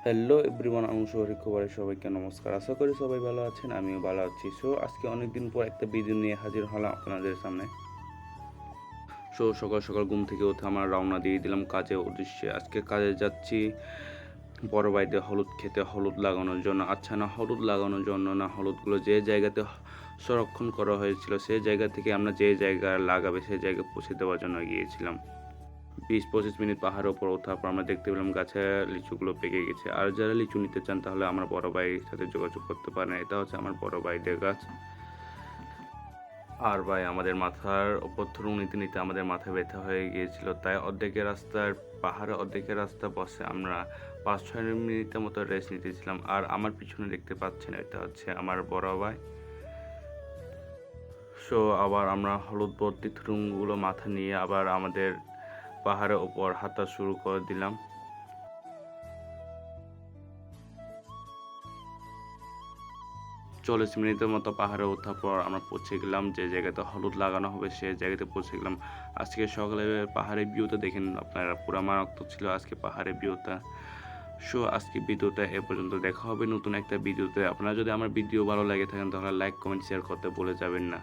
Hello everyone, আমি শহরিক খবরে সবাইকে নমস্কার। আশা করি সবাই ভালো আছেন, আমিও ভালো আছি। আজকে অনেকদিন পর একটা ভিডিও নিয়ে হাজির হলাম আপনাদের সামনে। সকাল সকাল ঘুম থেকে উঠে আমরা রওনা দিয়ে দিলাম কাজের উদ্দেশ্যে। আজকে কাজে যাচ্ছি বড় বাড়িতে হলুদ খেতে, হলুদ লাগানোর জন্য। আচ্ছা, না হলুদ লাগানোর জন্য না, হলুদগুলো যে জায়গাতে সংরক্ষণ করা হয়েছিল সেই জায়গা থেকে আমরা যে জায়গায় লাগাবে সেই জায়গায় পৌঁছে দেওয়ার জন্য গিয়েছিলাম। 20-25 মিনিট পাহাড়ের ওপর ওঠার পর আমরা দেখতে পেলাম গাছে লিচুগুলো পেকে গেছে। আর যারা লিচু নিতে চান তাহলে আমার বড় ভাইয়ের সাথে যোগাযোগ করতে পারেন। এটা হচ্ছে আমার বড় ভাইদের গাছ। আর ভাই, আমাদের মাথার ওপর থ্রু নিতে নিতে আমাদের মাথা ব্যথা হয়ে গিয়েছিল, তাই অর্ধেকের রাস্তার পাহাড়ে অর্ধেকের রাস্তা বসে আমরা 5-6 মিনিটের মতো রেস্ট নিতেছিলাম। আর আমার পিছনে দেখতে পাচ্ছেন, এটা হচ্ছে আমার বড় ভাই। আবার আমরা হলুদ ভর্তি থ্রুগুলো মাথা নিয়ে আবার আমাদের পাহাড়ের ওপর হাঁটা শুরু করে দিলাম। 40 মিনিটের মতো পাহাড়ে ওঠার পর আমরা পৌঁছে গেলাম যে জায়গাতে হলুদ লাগানো হবে, সেই জায়গাতে পৌঁছে গেলাম। আজকে সকালে পাহাড়ের ভিউটা দেখেন আপনারা, পুরা মারাত্মক ছিল আজকে পাহাড়ের ভিউটা। আজকে ভিডিওটা এ পর্যন্ত। দেখা হবে নতুন একটা ভিডিওতে। আপনারা যদি আমার ভিডিও ভালো লাগে থাকেন তাহলে লাইক, কমেন্ট, শেয়ার করতে ভুলে যাবেন না।